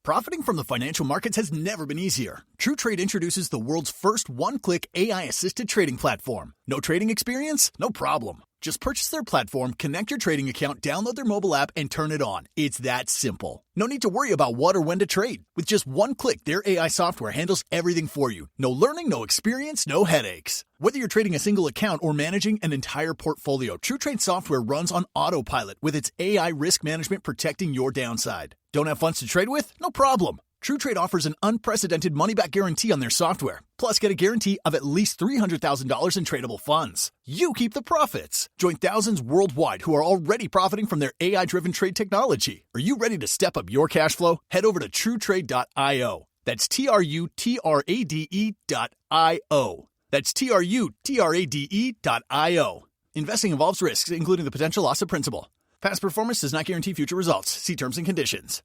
Profiting from the financial markets has never been easier. TrueTrade introduces the world's first one-click AI-assisted trading platform. No trading experience? No problem. Just purchase their platform, connect your trading account, download their mobile app, and turn it on. It's that simple. No need to worry about what or when to trade. With just one click, their AI software handles everything for you. No learning, no experience, no headaches. Whether you're trading a single account or managing an entire portfolio, TrueTrade software runs on autopilot with its AI risk management protecting your downside. Don't have funds to trade with? No problem. TrueTrade offers an unprecedented money-back guarantee on their software. Plus, get a guarantee of at least $300,000 in tradable funds. You keep the profits. Join thousands worldwide who are already profiting from their AI-driven trade technology. Are you ready to step up your cash flow? Head over to TrueTrade.io. That's TrueTrade.io. That's TrueTrade.io. Investing involves risks, including the potential loss of principal. Past performance does not guarantee future results. See terms and conditions.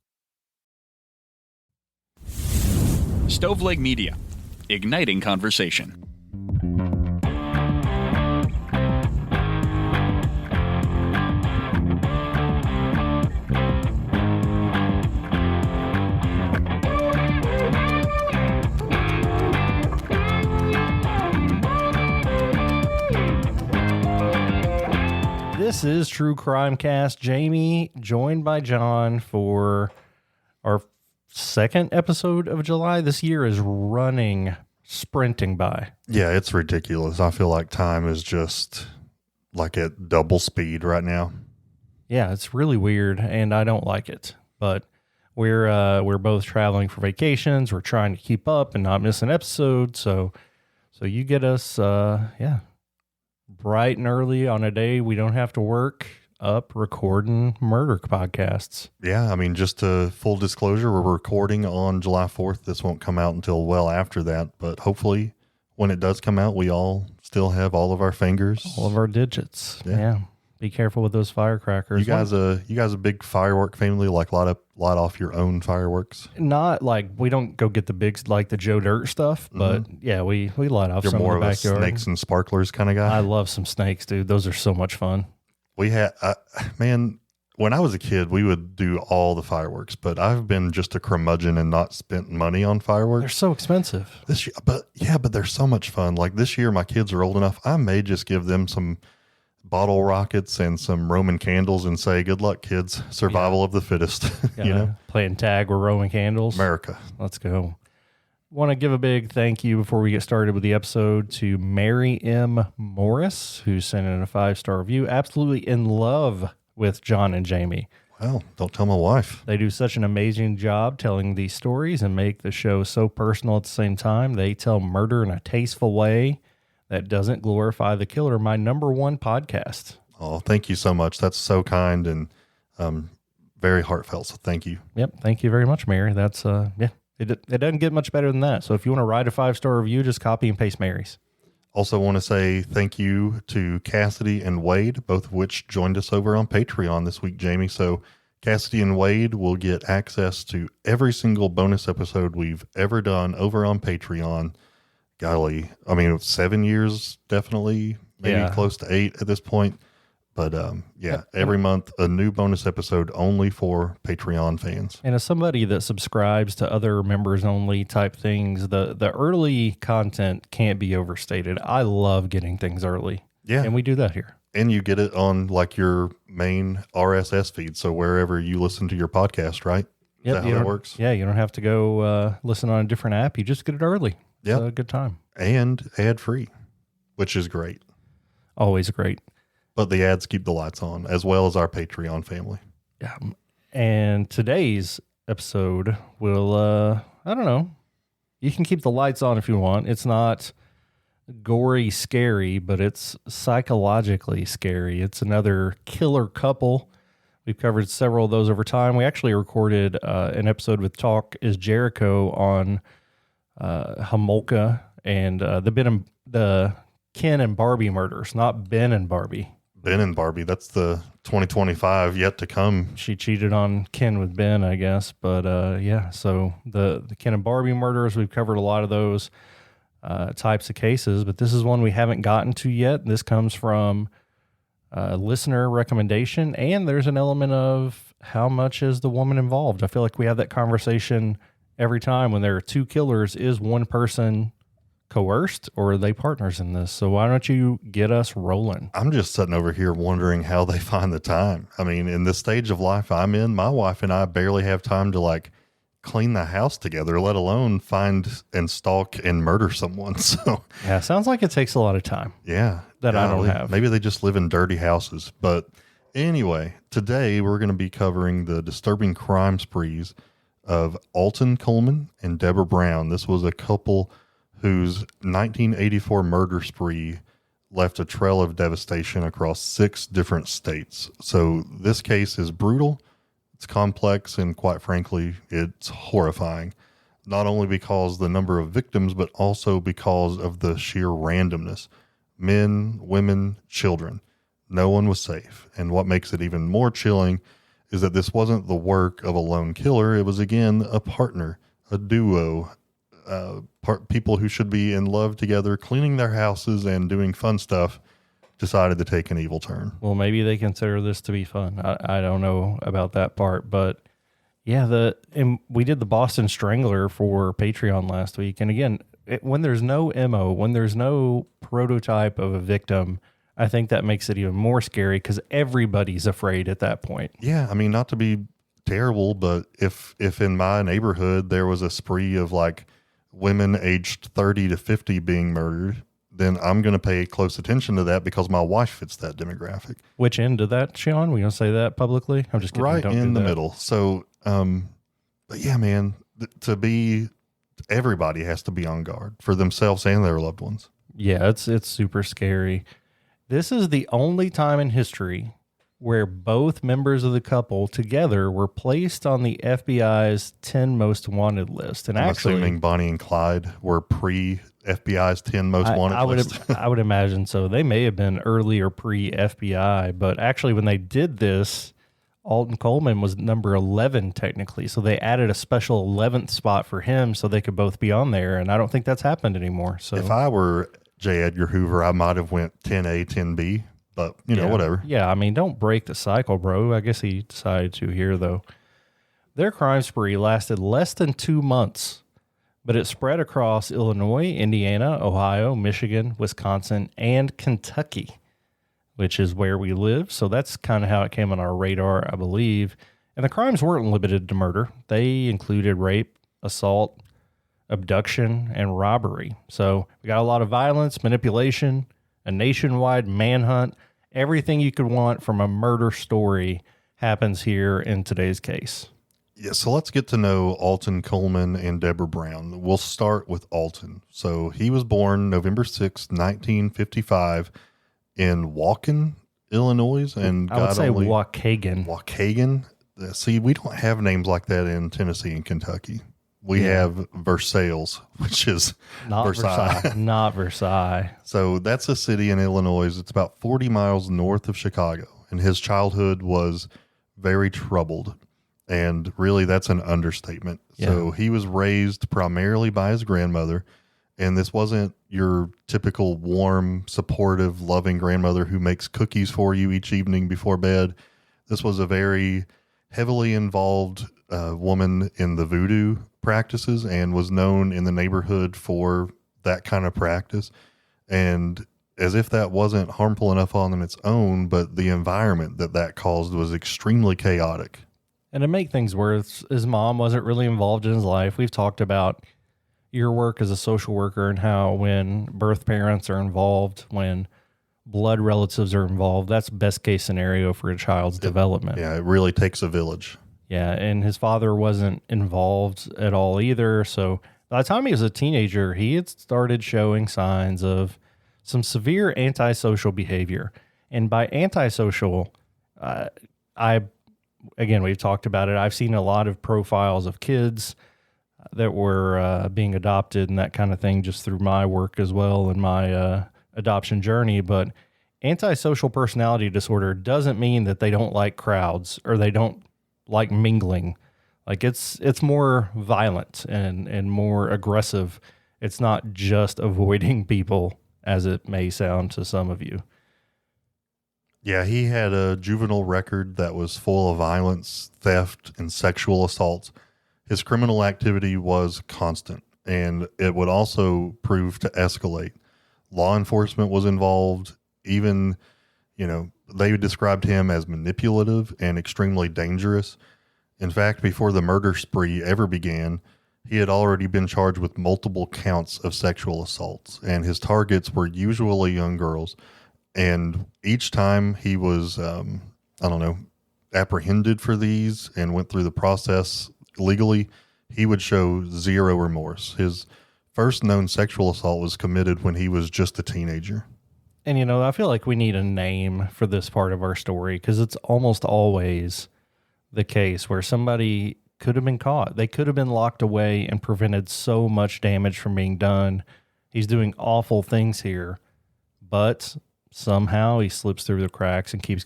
Stoveleg Media, igniting conversation. This is True Crime Cast. Jamie, joined by John for our second episode of July. This year is sprinting by. Yeah, it's ridiculous. I feel like time is just like at double speed right now. Yeah, it's really weird, and I don't like it. But we're both traveling for vacations. We're trying to keep up and not miss an episode. So you get us, bright and early on a day we don't have to work, up recording murder podcasts. Yeah, I mean, just to full disclosure, we're recording on July 4th. This won't come out until well after that, but hopefully when it does come out, we all still have all of our fingers. All of our digits. Yeah. Be careful with those firecrackers. You guys a big firework family, like light off your own fireworks? Not like, we don't go get the big, like the Joe Dirt stuff, but yeah, we light off. You're some more in the of backyard. A snakes and sparklers kind of guy? I love some snakes, dude. Those are so much fun. We had, man, when I was a kid, we would do all the fireworks, but I've been just a curmudgeon and not spent money on fireworks. They're so expensive. This year, but they're so much fun. Like this year, my kids are old enough. I may just give them some bottle rockets and some Roman candles and say, good luck, kids. Survival of the fittest. You know, playing tag with Roman candles. America. Let's go. Want to give a big thank you before we get started with the episode to Mary M. Morris, who sent in a 5-star review. Absolutely in love with John and Jamie. Well, don't tell my wife. They do such an amazing job telling these stories and make the show so personal at the same time. They tell murder in a tasteful way that doesn't glorify the killer. My number one podcast. Oh, thank you so much. That's so kind and very heartfelt. So thank you. Yep. Thank you very much, Mary. That's, It doesn't get much better than that. So if you want to write a 5-star review, just copy and paste Mary's. Also want to say thank you to Cassidy and Wade, both of which joined us over on Patreon this week, Jamie. So Cassidy and Wade will get access to every single bonus episode we've ever done over on Patreon. Golly, I mean, 7 years, definitely, maybe close to 8 at this point. But every month, a new bonus episode only for Patreon fans. And as somebody that subscribes to other members only type things, the early content can't be overstated. I love getting things early. Yeah. And we do that here. And you get it on like your main RSS feed. So wherever you listen to your podcast, right? Yep, Is that how that works? Yeah. You don't have to go listen on a different app. You just get it early. Yeah. It's a good time. And ad free, which is great. Always great. But the ads keep the lights on, as well as our Patreon family. Yeah. And today's episode will, I don't know, you can keep the lights on if you want. It's not gory scary, but it's psychologically scary. It's another killer couple. We've covered several of those over time. We actually recorded an episode with Talk is Jericho on Homolka and the Ken and Barbie murders, not Ben and Barbie. Ben and Barbie, that's the 2025 yet to come. She cheated on Ken with Ben, I guess. But so the Ken and Barbie murders, we've covered a lot of those types of cases, but this is one we haven't gotten to yet. This comes from a listener recommendation, and there's an element of how much is the woman involved? I feel like we have that conversation every time when there are two killers. Is one person coerced or are they partners in this? So why don't you get us rolling? I'm just sitting over here wondering how they find the time. I mean, in this stage of life I'm in, my wife and I barely have time to like clean the house together, let alone find and stalk and murder someone. So yeah, sounds like it takes a lot of time. Yeah. That I don't have. Maybe they just live in dirty houses. But anyway, today we're going to be covering the disturbing crime sprees of Alton Coleman and Debra Brown. This was a couple whose 1984 murder spree left a trail of devastation across 6 different states. So this case is brutal, it's complex, and quite frankly, it's horrifying. Not only because the number of victims, but also because of the sheer randomness. Men, women, children. No one was safe. And what makes it even more chilling is that this wasn't the work of a lone killer. It was, again, a partner, a duo, people who should be in love together, cleaning their houses and doing fun stuff, decided to take an evil turn. Well, maybe they consider this to be fun. I don't know about that part, but yeah, and we did the Boston Strangler for Patreon last week. And again, when there's no MO, when there's no prototype of a victim, I think that makes it even more scary because everybody's afraid at that point. Yeah, I mean, not to be terrible, but if in my neighborhood there was a spree of like women aged 30 to 50 being murdered, then I'm going to pay close attention to that because my wife fits that demographic. Which end of that, Sean? We going to say that publicly? I'm just kidding. Right in the middle. So, but yeah, man, everybody has to be on guard for themselves and their loved ones. Yeah, it's super scary. This is the only time in history where both members of the couple together were placed on the FBI's 10 most wanted list. And I'm actually, assuming Bonnie and Clyde were pre-FBI's 10 most wanted list. I would imagine so. They may have been early or pre-FBI, but actually when they did this, Alton Coleman was number 11 technically. So they added a special 11th spot for him so they could both be on there. And I don't think that's happened anymore. So if I were J. Edgar Hoover, I might have went 10A, 10B. But, you know, whatever. Yeah, I mean, don't break the cycle, bro. I guess he decided to here, though. Their crime spree lasted less than 2 months, but it spread across Illinois, Indiana, Ohio, Michigan, Wisconsin, and Kentucky, which is where we live. So that's kind of how it came on our radar, I believe. And the crimes weren't limited to murder. They included rape, assault, abduction, and robbery. So we got a lot of violence, manipulation, a nationwide manhunt. Everything you could want from a murder story happens here in today's case. Yeah, so let's get to know Alton Coleman and Debra Brown. We'll start with Alton. So he was born November 6, 1955 in Waukegan, Illinois. And I would say Waukegan. Waukegan. See, we don't have names like that in Tennessee and Kentucky. We have Versailles, which is not Versailles. Not Versailles. So that's a city in Illinois. It's about 40 miles north of Chicago. And his childhood was very troubled. And really, that's an understatement. Yeah. So he was raised primarily by his grandmother. And this wasn't your typical warm, supportive, loving grandmother who makes cookies for you each evening before bed. This was a very heavily involved woman in the voodoo practices and was known in the neighborhood for that kind of practice. And as if that wasn't harmful enough on its own, but the environment that caused was extremely chaotic. And to make things worse, his mom wasn't really involved in his life. We've talked about your work as a social worker and how when birth parents are involved, when blood relatives are involved, that's best case scenario for a child's development. Yeah, it really takes a village. Yeah, and his father wasn't involved at all either. So by the time he was a teenager, he had started showing signs of some severe antisocial behavior. And by antisocial, we've talked about it. I've seen a lot of profiles of kids that were being adopted and that kind of thing just through my work as well and my adoption journey. But antisocial personality disorder doesn't mean that they don't like crowds or they don't like mingling. Like it's more violent and more aggressive. It's not just avoiding people as it may sound to some of you. Yeah, he had a juvenile record that was full of violence, theft, and sexual assaults. His criminal activity was constant, and it would also prove to escalate. Law enforcement was involved. Even, they described him as manipulative and extremely dangerous. In fact, before the murder spree ever began, he had already been charged with multiple counts of sexual assaults, and his targets were usually young girls. And each time he was, apprehended for these and went through the process legally, he would show zero remorse. His first known sexual assault was committed when he was just a teenager. And, I feel like we need a name for this part of our story because it's almost always the case where somebody could have been caught. They could have been locked away and prevented so much damage from being done. He's doing awful things here, but somehow he slips through the cracks and keeps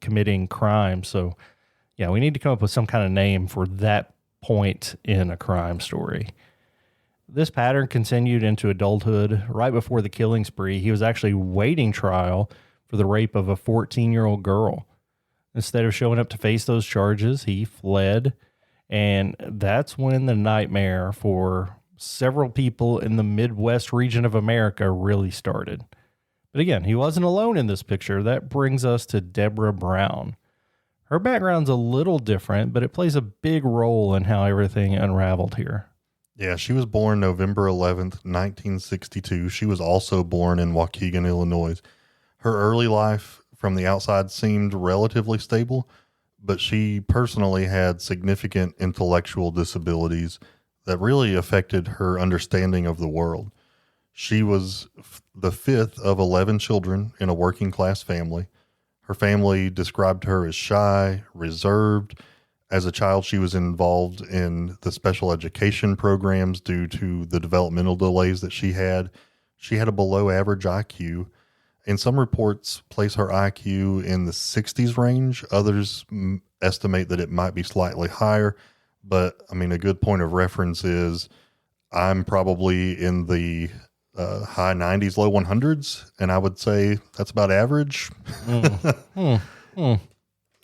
committing crime. So, yeah, we need to come up with some kind of name for that point in a crime story. This pattern continued into adulthood. Right before the killing spree, he was actually waiting trial for the rape of a 14-year-old girl. Instead of showing up to face those charges, he fled. And that's when the nightmare for several people in the Midwest region of America really started. But again, he wasn't alone in this picture. That brings us to Debra Brown. Her background's a little different, but it plays a big role in how everything unraveled here. Yeah, she was born November 11th, 1962. She was also born in Waukegan, Illinois. Her early life from the outside seemed relatively stable, but she personally had significant intellectual disabilities that really affected her understanding of the world. She was the fifth of 11 children in a working class family. Her family described her as shy, reserved. As a child, she was involved in the special education programs due to the developmental delays that she had. She had a below average IQ, and some reports place her IQ in the 60s range. Others estimate that it might be slightly higher, but a good point of reference is I'm probably in the high 90s, low 100s, and I would say that's about average.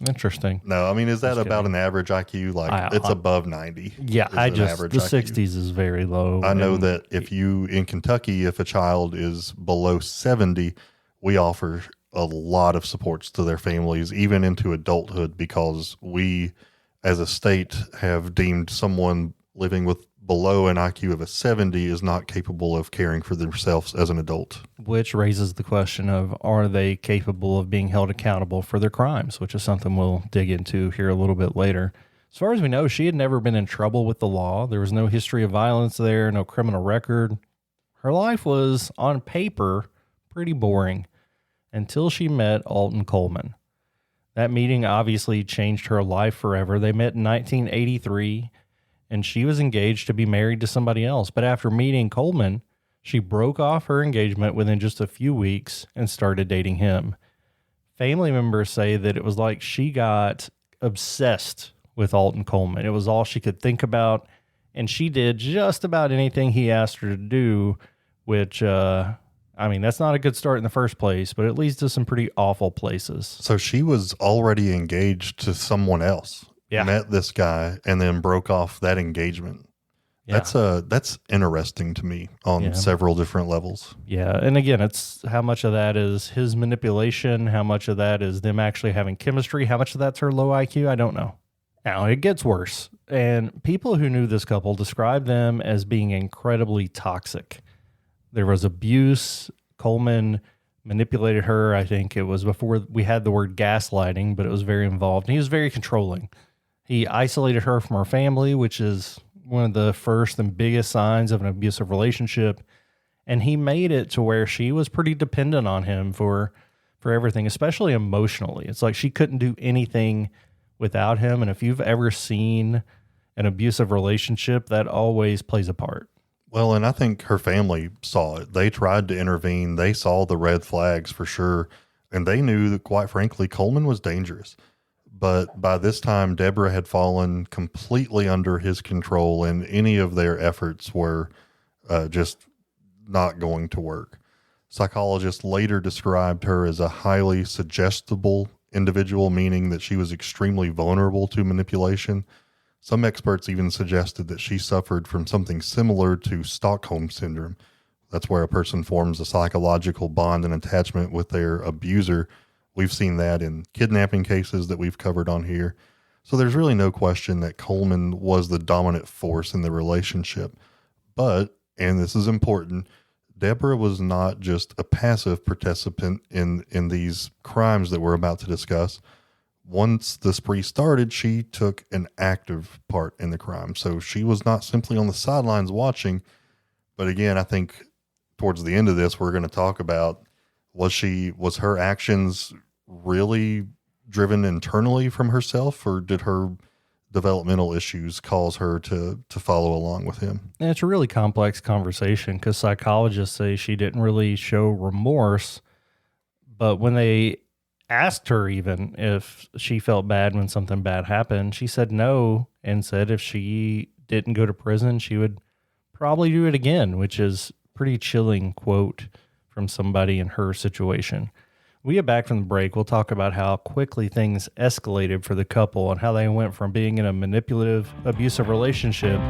Interesting. No, is that about an average IQ? It's above 90. Yeah, the IQ. 60s is very low. I know that in Kentucky, if a child is below 70, we offer a lot of supports to their families, even into adulthood, because we, as a state, have deemed someone living with below an IQ of a 70 is not capable of caring for themselves as an adult. Which raises the question of, are they capable of being held accountable for their crimes, which is something we'll dig into here a little bit later. As far as we know, she had never been in trouble with the law. There was no history of violence there, no criminal record. Her life was, on paper, pretty boring until she met Alton Coleman. That meeting obviously changed her life forever. They met in 1983, and she was engaged to be married to somebody else. But after meeting Coleman, she broke off her engagement within just a few weeks and started dating him. Family members say that it was like she got obsessed with Alton Coleman. It was all she could think about, and she did just about anything he asked her to do, which, that's not a good start in the first place, but it leads to some pretty awful places. So she was already engaged to someone else. Yeah. Met this guy and then broke off that engagement. Yeah. That's interesting to me on several different levels. Yeah. And again, it's how much of that is his manipulation, how much of that is them actually having chemistry, how much of that's her low IQ, I don't know. Now, it gets worse. And people who knew this couple described them as being incredibly toxic. There was abuse. Coleman manipulated her. I think it was before we had the word gaslighting, but it was very involved. And he was very controlling. He isolated her from her family, which is one of the first and biggest signs of an abusive relationship. And he made it to where she was pretty dependent on him for everything, especially emotionally. It's like she couldn't do anything without him. And if you've ever seen an abusive relationship, that always plays a part. Well, and I think her family saw it. They tried to intervene. They saw the red flags for sure. And they knew that, quite frankly, Coleman was dangerous. But by this time, Debra had fallen completely under his control, and any of their efforts were just not going to work. Psychologists later described her as a highly suggestible individual, meaning that she was extremely vulnerable to manipulation. Some experts even suggested that she suffered from something similar to Stockholm Syndrome. That's where a person forms a psychological bond and attachment with their abuser. We've seen that in kidnapping cases that we've covered on here. So there's really no question that Coleman was the dominant force in the relationship. But, and this is important, Debra was not just a passive participant in these crimes that we're about to discuss. Once the spree started, she took an active part in the crime. So she was not simply on the sidelines watching. But again, I think towards the end of this, we're going to talk about, was her actions really driven internally from herself, or did her developmental issues cause her to follow along with him? And it's a really complex conversation because psychologists say she didn't really show remorse, but when they asked her even if she felt bad when something bad happened, she said no, and said if she didn't go to prison, she would probably do it again, which is pretty chilling quote from somebody in her situation. We get back from the break, we'll talk about how quickly things escalated for the couple and how they went from being in a manipulative, abusive relationship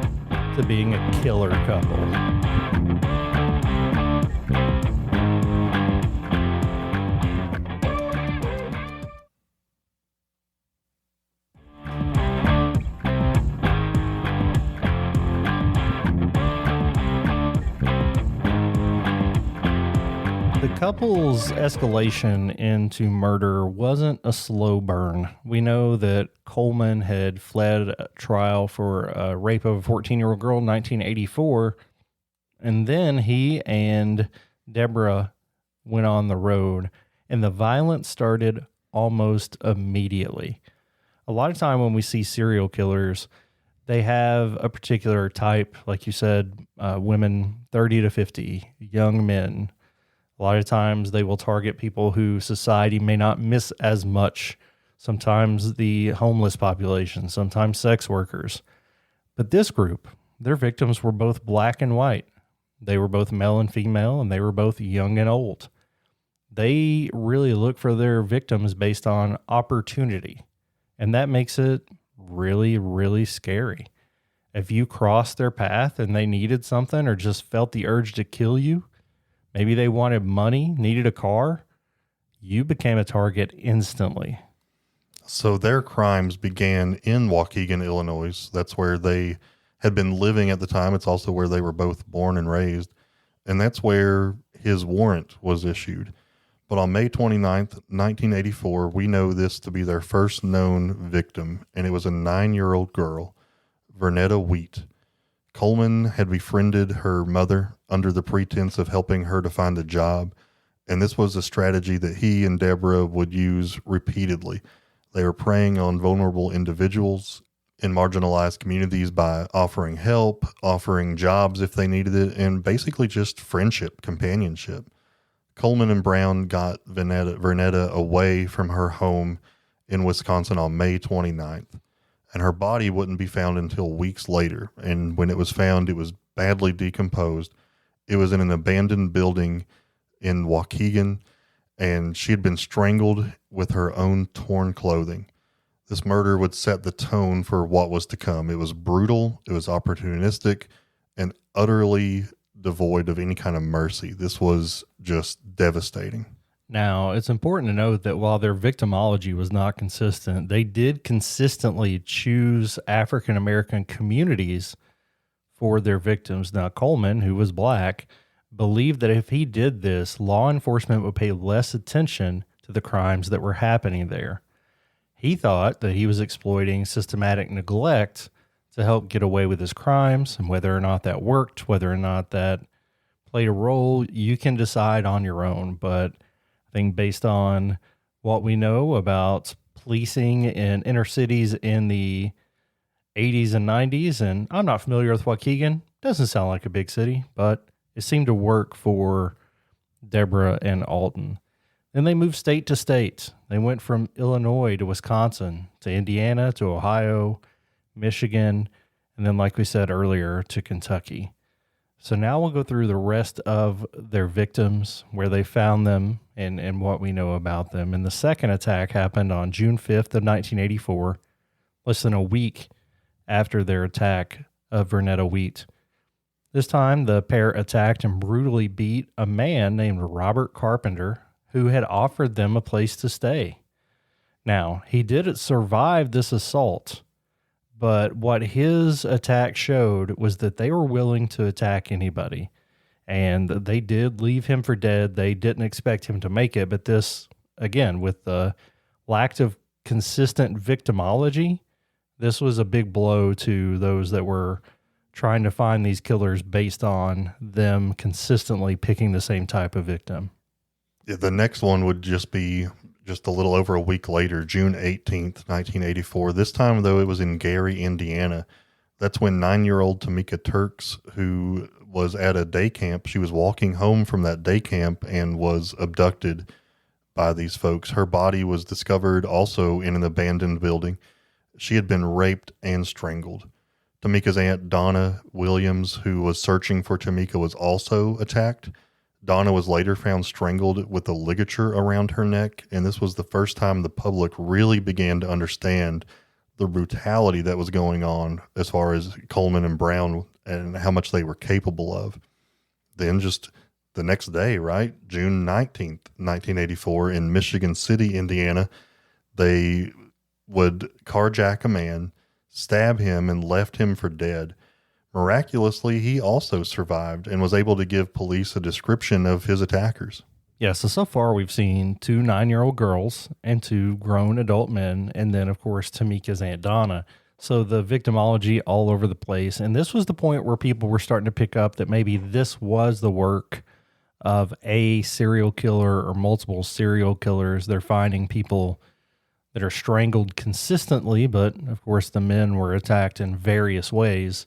to being a killer couple. The couple's escalation into murder wasn't a slow burn. We know that Coleman had fled a trial for a rape of a 14-year-old girl in 1984, and then he and Debra went on the road, and the violence started almost immediately. A lot of time when we see serial killers, they have a particular type, like you said, women 30 to 50, young men. A lot of times they will target people who society may not miss as much. Sometimes the homeless population, sometimes sex workers. But this group, their victims were both black and white. They were both male and female, and they were both young and old. They really look for their victims based on opportunity. And that makes it really, really scary. If you crossed their path and they needed something or just felt the urge to kill you, maybe they wanted money, needed a car, you became a target instantly. So their crimes began in Waukegan, Illinois. That's where they had been living at the time. It's also where they were both born and raised. And that's where his warrant was issued. But on May 29th, 1984, we know this to be their first known victim, and it was a 9-year-old girl, Vernetta Wheat. Coleman had befriended her mother under the pretense of helping her to find a job, and this was a strategy that he and Debra would use repeatedly. They were preying on vulnerable individuals in marginalized communities by offering help, offering jobs if they needed it, and basically just friendship, companionship. Coleman and Brown got Vernetta away from her home in Wisconsin on May 29th. And her body wouldn't be found until weeks later. And when it was found, it was badly decomposed. It was in an abandoned building in Waukegan, and she had been strangled with her own torn clothing. This murder would set the tone for what was to come. It was brutal, it was opportunistic, and utterly devoid of any kind of mercy. This was just devastating. Now, it's important to note that while their victimology was not consistent, they did consistently choose African-American communities for their victims. Now, Coleman, who was black, believed that if he did this, law enforcement would pay less attention to the crimes that were happening there. He thought that he was exploiting systematic neglect to help get away with his crimes, and whether or not that worked, whether or not that played a role, you can decide on your own. But I think based on what we know about policing in inner cities in the 80s and 90s, and I'm not familiar with Waukegan, doesn't sound like a big city, but it seemed to work for Debra and Alton. Then they moved state to state. They went from Illinois to Wisconsin to Indiana to Ohio, Michigan, and then, like we said earlier, to Kentucky. So now we'll go through the rest of their victims, where they found them, and what we know about them. And the second attack happened on June 5th of 1984, less than a week after their attack of Vernetta Wheat. This time, the pair attacked and brutally beat a man named Robert Carpenter, who had offered them a place to stay. Now, he did survive this assault, but what his attack showed was that they were willing to attack anybody. And they did leave him for dead. They didn't expect him to make it. But this, again, with the lack of consistent victimology, this was a big blow to those that were trying to find these killers based on them consistently picking the same type of victim. Yeah, the next one would just be just a little over a week later, June 18th, 1984. This time, though, it was in Gary, Indiana. That's when 9-year-old Tamika Turks, who was at a day camp, she was walking home from that day camp and was abducted by these folks. Her body was discovered also in an abandoned building. She had been raped and strangled. Tamika's aunt, Donna Williams, who was searching for Tamika, was also attacked. Donna was later found strangled with a ligature around her neck, and this was the first time the public really began to understand the brutality that was going on as far as Coleman and Brown and how much they were capable of. Then just the next day, right, June 19th, 1984, in Michigan City, Indiana, they would carjack a man, stab him, and left him for dead. Miraculously, he also survived and was able to give police a description of his attackers. Yeah, so far we've seen 2 9-year-old girls and 2 grown adult men, and then, of course, Tamika's Aunt Donna. So the victimology all over the place. And this was the point where people were starting to pick up that maybe this was the work of a serial killer or multiple serial killers. They're finding people that are strangled consistently, but, of course, the men were attacked in various ways.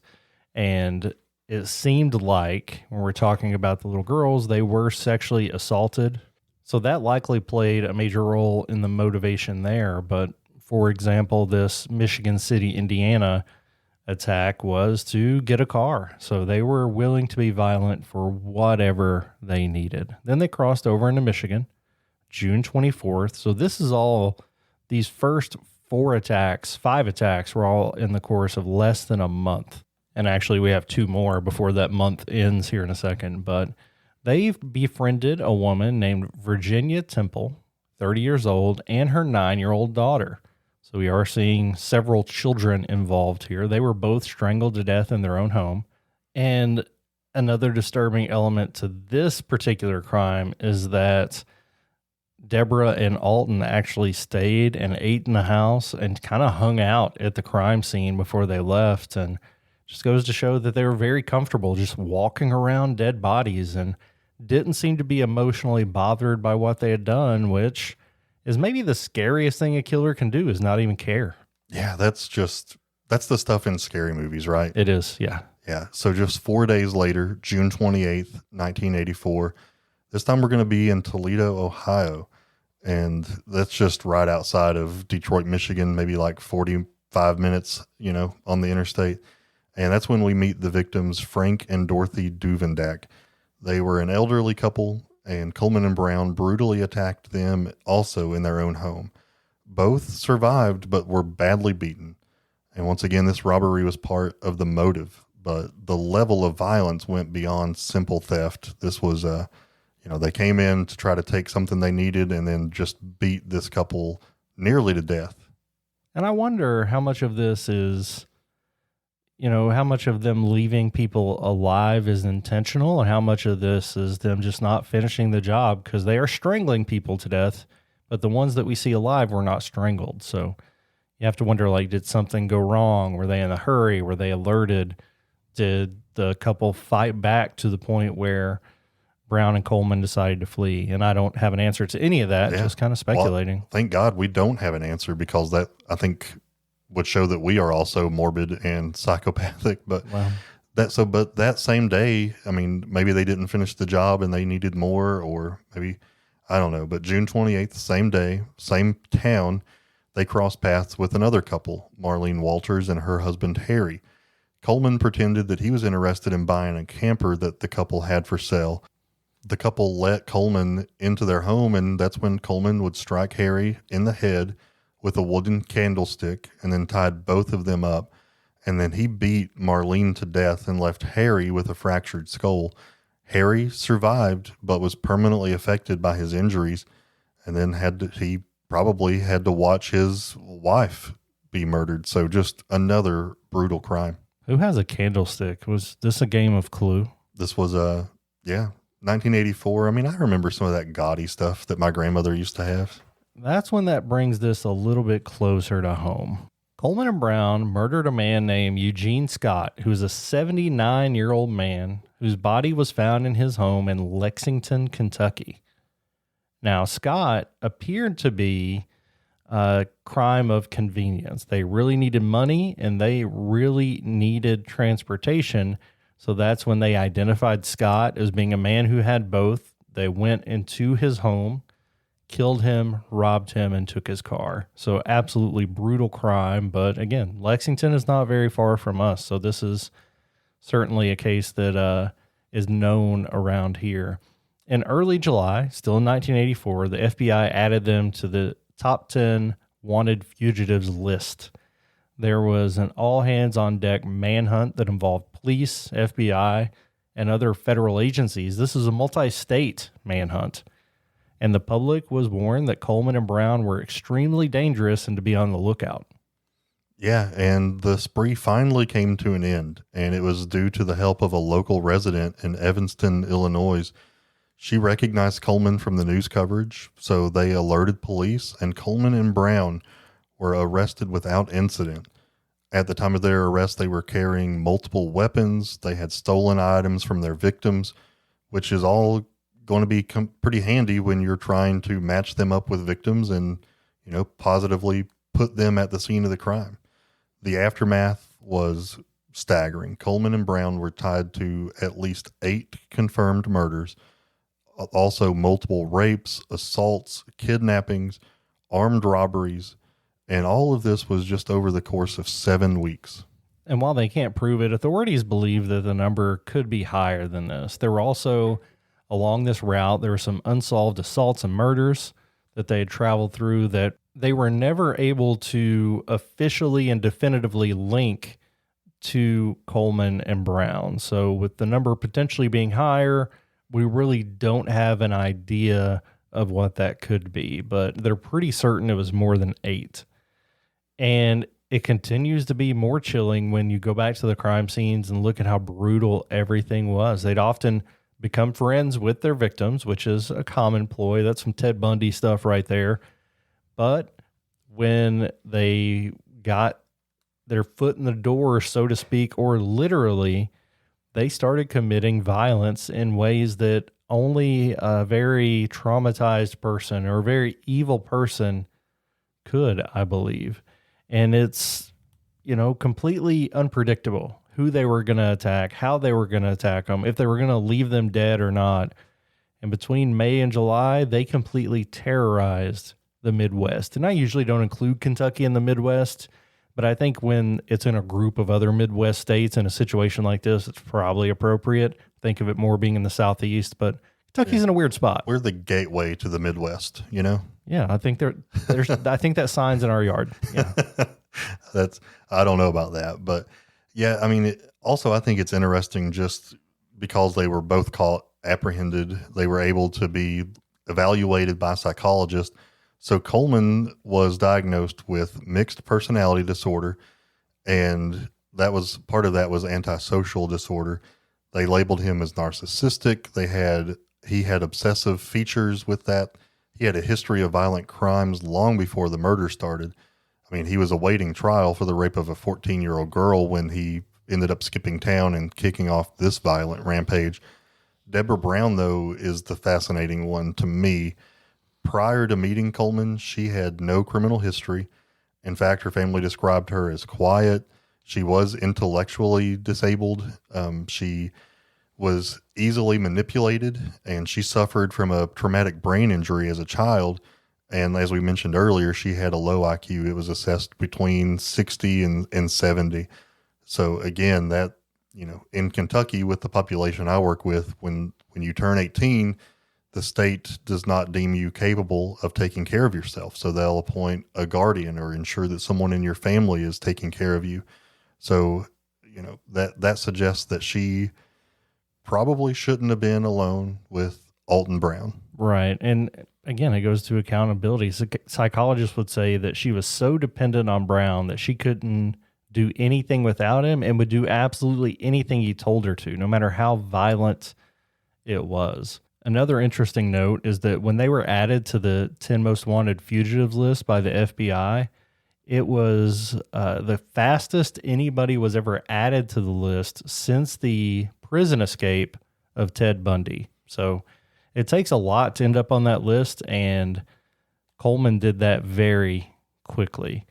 And it seemed like, when we're talking about the little girls, they were sexually assaulted. So that likely played a major role in the motivation there. But, for example, this Michigan City, Indiana attack was to get a car. So they were willing to be violent for whatever they needed. Then they crossed over into Michigan, June 24th. So this is all, these first 5 attacks were all in the course of less than a month. And actually, we have 2 more before that month ends here in a second. But they've befriended a woman named Virginia Temple, 30 years old, and her 9-year-old daughter. So we are seeing several children involved here. They were both strangled to death in their own home. And another disturbing element to this particular crime is that Debra and Alton actually stayed and ate in the house and kind of hung out at the crime scene before they left. And just goes to show that they were very comfortable just walking around dead bodies and didn't seem to be emotionally bothered by what they had done, which is maybe the scariest thing a killer can do, is not even care. Yeah, that's the stuff in scary movies, right? It is, yeah. Yeah. So just 4 days later, June 28th, 1984, this time we're going to be in Toledo, Ohio. And that's just right outside of Detroit, Michigan, maybe like 45 minutes, on the interstate. And that's when we meet the victims, Frank and Dorothy Duvendak. They were an elderly couple, and Coleman and Brown brutally attacked them also in their own home. Both survived, but were badly beaten. And once again, this robbery was part of the motive, but the level of violence went beyond simple theft. This was, they came in to try to take something they needed and then just beat this couple nearly to death. And I wonder how much of this is, how much of them leaving people alive is intentional and how much of this is them just not finishing the job, because they are strangling people to death, but the ones that we see alive were not strangled. So you have to wonder, did something go wrong? Were they in a hurry? Were they alerted? Did the couple fight back to the point where Brown and Coleman decided to flee? And I don't have an answer to any of that, just kind of speculating. Well, thank God we don't have an answer, because that, I think, would show that we are also morbid and psychopathic. But but that same day, maybe they didn't finish the job and they needed more, or maybe, I don't know. But June 28th, same day, same town, they crossed paths with another couple, Marlene Walters and her husband, Harry. Coleman pretended that he was interested in buying a camper that the couple had for sale. The couple let Coleman into their home, and that's when Coleman would strike Harry in the head with a wooden candlestick and then tied both of them up. And then he beat Marlene to death and left Harry with a fractured skull. Harry survived, but was permanently affected by his injuries, and then he probably had to watch his wife be murdered. So just another brutal crime. Who has a candlestick? Was this a game of Clue? This was 1984. I mean, I remember some of that gaudy stuff that my grandmother used to have. That's when that brings this a little bit closer to home. Coleman and Brown murdered a man named Eugene Scott, who was a 79-year-old man whose body was found in his home in Lexington, Kentucky. Now, Scott appeared to be a crime of convenience. They really needed money and they really needed transportation. So that's when they identified Scott as being a man who had both. They went into his home, killed him, robbed him, and took his car. So absolutely brutal crime. But again, Lexington is not very far from us. So this is certainly a case that is known around here. In early July, still in 1984, the FBI added them to the top 10 wanted fugitives list. There was an all-hands-on-deck manhunt that involved police, FBI, and other federal agencies. This is a multi-state manhunt. And the public was warned that Coleman and Brown were extremely dangerous and to be on the lookout. Yeah, and the spree finally came to an end, and it was due to the help of a local resident in Evanston, Illinois. She recognized Coleman from the news coverage, so they alerted police, and Coleman and Brown were arrested without incident. At the time of their arrest, they were carrying multiple weapons. They had stolen items from their victims, which is all going to be pretty handy when you're trying to match them up with victims and, positively put them at the scene of the crime. The aftermath was staggering. Coleman and Brown were tied to at least 8 confirmed murders, also multiple rapes, assaults, kidnappings, armed robberies, and all of this was just over the course of 7 weeks. And while they can't prove it, authorities believe that the number could be higher than this. There were also, along this route, there were some unsolved assaults and murders that they had traveled through that they were never able to officially and definitively link to Coleman and Brown. So with the number potentially being higher, we really don't have an idea of what that could be, but they're pretty certain it was more than 8. And it continues to be more chilling when you go back to the crime scenes and look at how brutal everything was. They'd often become friends with their victims, which is a common ploy. That's some Ted Bundy stuff right there. But when they got their foot in the door, so to speak, or literally, they started committing violence in ways that only a very traumatized person or a very evil person could, I believe. And it's, completely unpredictable who they were going to attack, how they were going to attack them, if they were going to leave them dead or not. And between May and July, they completely terrorized the Midwest. And I usually don't include Kentucky in the Midwest, but I think when it's in a group of other Midwest states in a situation like this, it's probably appropriate. Think of it more being in the Southeast, but Kentucky's in a weird spot. We're the gateway to the Midwest, Yeah, I think there's I think that sign's in our yard. Yeah. I don't know about that, but yeah, I mean, I think it's interesting just because they were both caught, apprehended, they were able to be evaluated by psychologists. So Coleman was diagnosed with mixed personality disorder, and that was part of that was antisocial disorder. They labeled him as narcissistic. He had obsessive features with that. He had a history of violent crimes long before the murder started. I mean, he was awaiting trial for the rape of a 14-year-old girl when he ended up skipping town and kicking off this violent rampage. Debra Brown, though, is the fascinating one to me. Prior to meeting Coleman, she had no criminal history. In fact, her family described her as quiet. She was intellectually disabled. She was easily manipulated, and she suffered from a traumatic brain injury as a child. And as we mentioned earlier, she had a low IQ. It was assessed between 60 and 70. So again, that, in Kentucky with the population I work with, when you turn 18, the state does not deem you capable of taking care of yourself. So they'll appoint a guardian or ensure that someone in your family is taking care of you. So, that suggests that she probably shouldn't have been alone with Alton Brown. Right. And again, it goes to accountability. Psychologists would say that she was so dependent on Brown that she couldn't do anything without him and would do absolutely anything he told her to, no matter how violent it was. Another interesting note is that when they were added to the 10 most wanted fugitives list by the FBI, it was the fastest anybody was ever added to the list since the prison escape of Ted Bundy. So it takes a lot to end up on that list, and Coleman did that very quickly.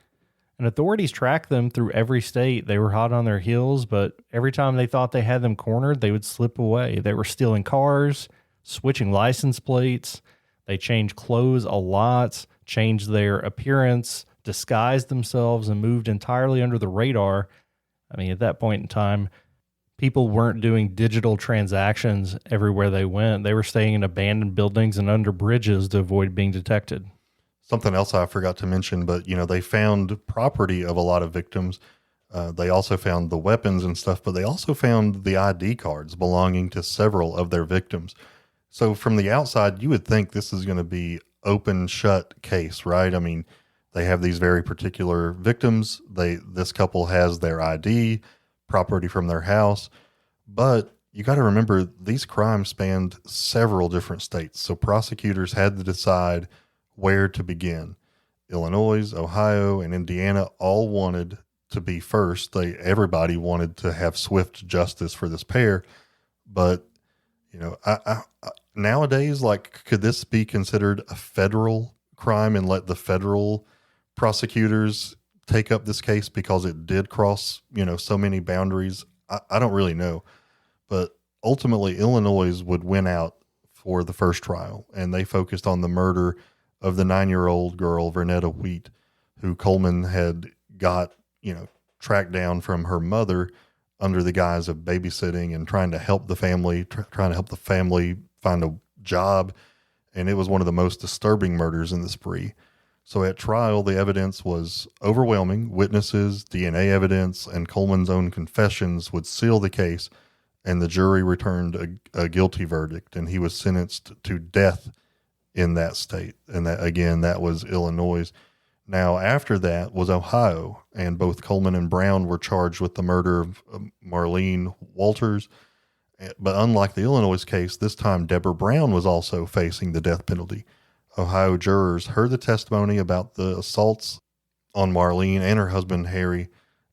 And authorities tracked them through every state. They were hot on their heels, but every time they thought they had them cornered, they would slip away. They were stealing cars, switching license plates. They changed clothes a lot, changed their appearance, disguised themselves, and moved entirely under the radar. I mean, at that point in time, people weren't doing digital transactions everywhere they went. They were staying in abandoned buildings and under bridges to avoid being detected. Something else I forgot to mention, but, they found property of a lot of victims. They also found the weapons and stuff, but they also found the ID cards belonging to several of their victims. So from the outside, you would think this is going to be open shut case, right? I mean, they have these very particular victims. This couple has their ID, property from their house, but you got to remember these crimes spanned several different states. So prosecutors had to decide where to begin. Illinois, Ohio, and Indiana all wanted to be first. Everybody wanted to have swift justice for this pair, but I nowadays, could this be considered a federal crime and let the federal prosecutors take up this case because it did cross, so many boundaries? I don't really know, but ultimately Illinois would win out for the first trial, and they focused on the murder of the 9-year-old girl, Vernetta Wheat, who Coleman had got, tracked down from her mother under the guise of babysitting and trying to help the family, find a job. And it was one of the most disturbing murders in the spree. So at trial, the evidence was overwhelming. Witnesses, DNA evidence, and Coleman's own confessions would seal the case, and the jury returned a guilty verdict, and he was sentenced to death in that state. And that was Illinois. Now, after that was Ohio, and both Coleman and Brown were charged with the murder of Marlene Walters. But unlike the Illinois case, this time Debra Brown was also facing the death penalty. Ohio jurors heard the testimony about the assaults on Marlene and her husband, Harry,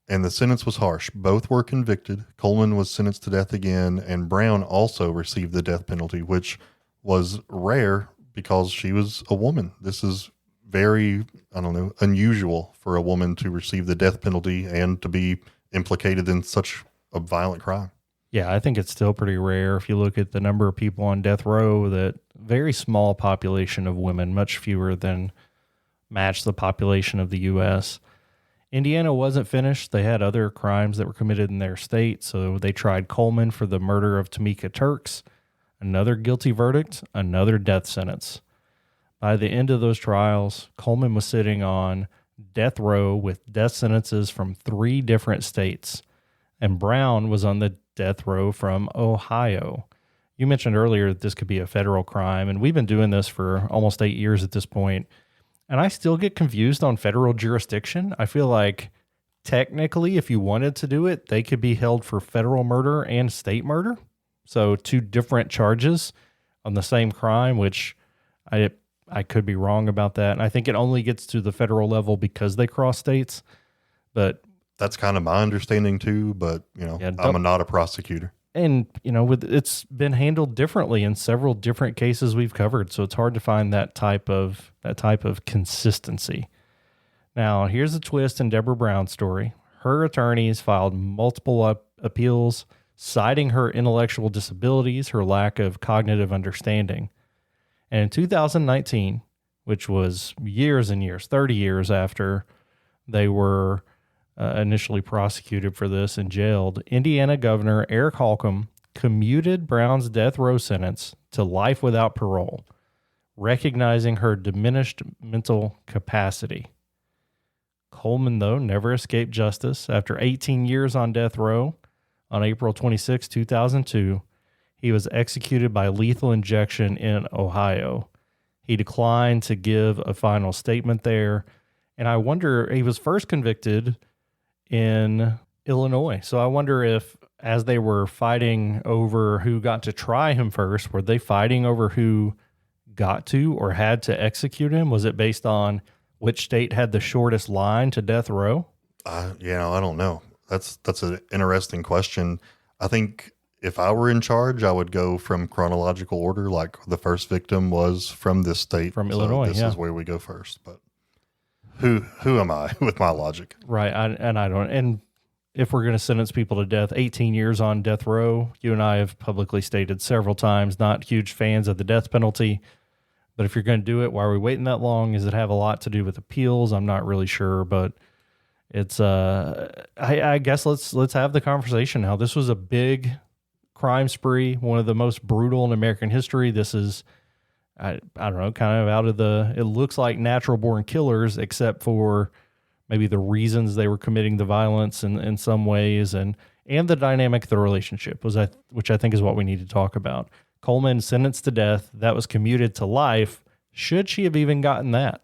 and the sentence was harsh. Both were convicted. Coleman was sentenced to death again, and Brown also received the death penalty, which was rare because she was a woman. This is very, unusual for a woman to receive the death penalty and to be implicated in such a violent crime. Yeah, I think it's still pretty rare. If you look at the number of people on death row, that very small population of women, much fewer than match the population of the U.S. Indiana wasn't finished. They had other crimes that were committed in their state, so they tried Coleman for the murder of Tamika Turks, another guilty verdict, another death sentence. By the end of those trials, Coleman was sitting on death row with death sentences from 3 different states, and Brown was on the death row from Ohio. You mentioned earlier that this could be a federal crime, and we've been doing this for almost 8 years at this point, and I still get confused on federal jurisdiction. I feel like technically, if you wanted to do it, they could be held for federal murder and state murder. So 2 different charges on the same crime, which I could be wrong about that. And I think it only gets to the federal level because they cross states. But that's kind of my understanding too. But, I'm not a prosecutor. And, it's been handled differently in several different cases we've covered. So it's hard to find that type of consistency. Now, here's a twist in Debra Brown's story. Her attorneys filed multiple appeals, citing her intellectual disabilities, her lack of cognitive understanding. And in 2019, which was years and years, 30 years after they were initially prosecuted for this and jailed, Indiana Governor Eric Holcomb commuted Brown's death row sentence to life without parole, recognizing her diminished mental capacity. Coleman, though, never escaped justice. After 18 years on death row, on April 26, 2002, he was executed by lethal injection in Ohio. He declined to give a final statement there. And I wonder, he was first convicted in Illinois. So I wonder if, as they were fighting over who got to try him first, were they fighting over who got to or had to execute him? Was it based on which state had the shortest line to death row? I don't know. That's an interesting question. I think if I were in charge, I would go from chronological order. Like the first victim was from this state, from Illinois. This is where we go first. But who am I with my logic? Right, I don't. And if we're going to sentence people to death, 18 years on death row, you and I have publicly stated several times, not huge fans of the death penalty. But if you're going to do it, why are we waiting that long? Does it have a lot to do with appeals? I'm not really sure, but it's I guess let's have the conversation now. This was a big crime spree, one of the most brutal in American history. This is, I don't know, kind of out of it looks like natural born killers, except for maybe the reasons they were committing the violence in some ways, and the dynamic of the relationship which I think is what we need to talk about. Coleman sentenced to death, that was commuted to life. Should she have even gotten that?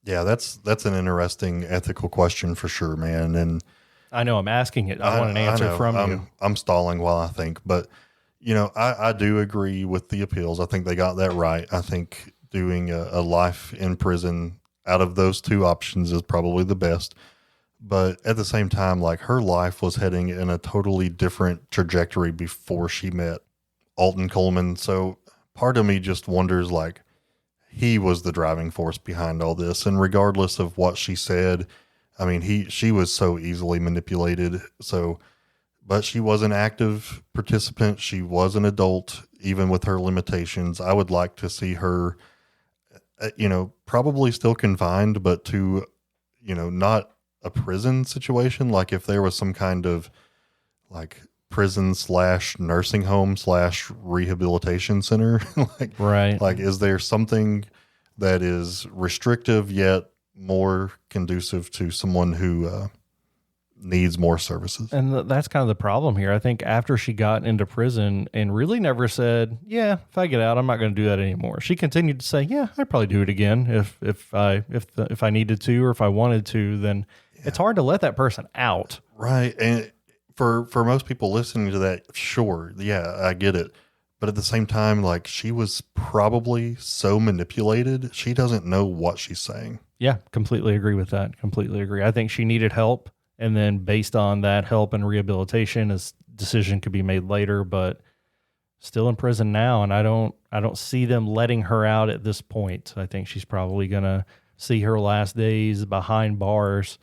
Yeah, that's an interesting ethical question for sure, man. And I know I'm asking it. I want an answer from you. I'm stalling while I think, but I do agree with the appeals. I think they got that right. I think doing a life in prison out of those two options is probably the best. But at the same time, like, her life was heading in a totally different trajectory before she met Alton Coleman. So part of me just wonders, like, he was the driving force behind all this. And regardless of what she said, I mean, she was so easily manipulated. So, but she was an active participant. She was an adult, even with her limitations. I would like to see her, probably still confined, but to, not a prison situation. Like if there was some kind of like prison / nursing home / rehabilitation center, right. Like, is there something that is restrictive yet more conducive to someone who needs more services? And that's kind of the problem here. I think after she got into prison and really never said, yeah, if I get out, I'm not going to do that anymore. She continued to say, yeah, I'd probably do it again if I needed to, or if I wanted to. Then it's hard to let that person out. Right. And for most people listening to that, sure, yeah, I get it. But at the same time, like, she was probably so manipulated, she doesn't know what she's saying. Yeah, completely agree with that. Completely agree. I think she needed help. And then based on that help and rehabilitation, a decision could be made later, but still in prison now. And I don't see them letting her out at this point. I think she's probably going to see her last days behind bars.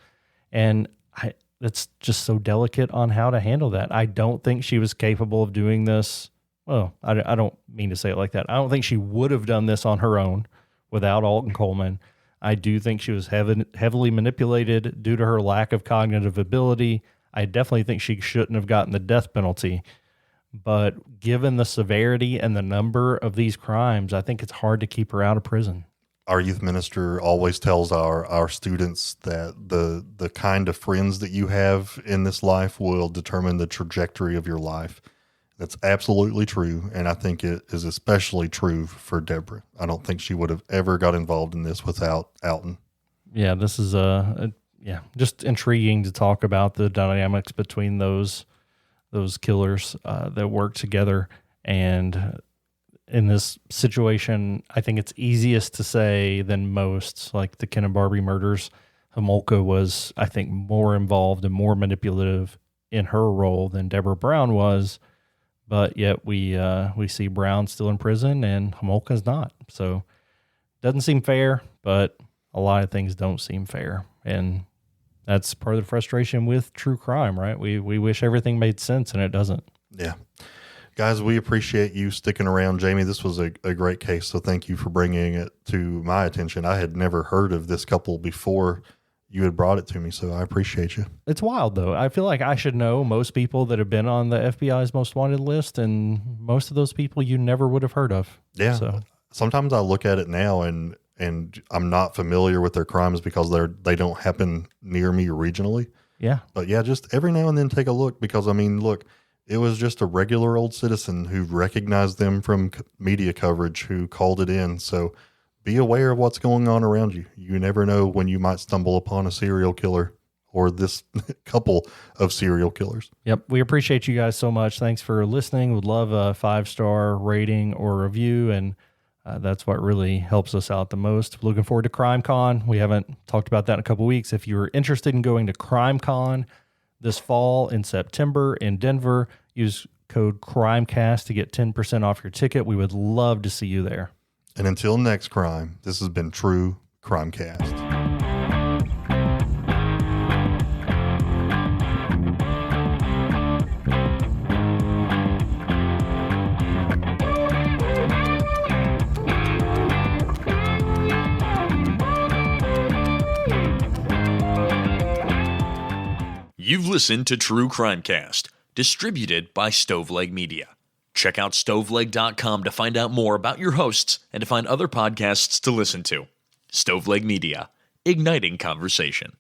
And it's just so delicate on how to handle that. I don't think she was capable of doing this. Well, I don't mean to say it like that. I don't think she would have done this on her own without Alton Coleman. I do think she was heavily manipulated due to her lack of cognitive ability. I definitely think she shouldn't have gotten the death penalty. But given the severity and the number of these crimes, I think it's hard to keep her out of prison. Our youth minister always tells our students that the kind of friends that you have in this life will determine the trajectory of your life. That's absolutely true, and I think it is especially true for Debra. I don't think she would have ever got involved in this without Alton. Yeah, this is just intriguing to talk about the dynamics between those killers that work together. And in this situation, I think it's easiest to say than most, like the Ken and Barbie murders. Homolka was, I think, more involved and more manipulative in her role than Debra Brown was. But yet we see Brown still in prison and Homolka's not. So doesn't seem fair, but a lot of things don't seem fair. And that's part of the frustration with true crime, right? We wish everything made sense and it doesn't. Yeah. Guys, we appreciate you sticking around. Jamie, this was a great case, so thank you for bringing it to my attention. I had never heard of this couple before you had brought it to me. So I appreciate you. It's wild, though. I feel like I should know most people that have been on the FBI's most wanted list, and most of those people you never would have heard of. Yeah. So Sometimes I look at it now and I'm not familiar with their crimes because they don't happen near me regionally. yeah, But yeah, just every now and then take a look, because I mean, look, it was just a regular old citizen who recognized them from media coverage who called it in. So be aware of what's going on around you. You never know when you might stumble upon a serial killer or this couple of serial killers. Yep. We appreciate you guys so much. Thanks for listening. Would love a 5-star rating or review, and that's what really helps us out the most. Looking forward to CrimeCon. We haven't talked about that in a couple weeks. If you're interested in going to CrimeCon this fall in September in Denver, use code CRIMECAST to get 10% off your ticket. We would love to see you there. And until next crime, this has been True Crimecast. You've listened to True Crimecast, distributed by Stoveleg Media. Check out stoveleg.com to find out more about your hosts and to find other podcasts to listen to. Stoveleg Media, igniting conversation.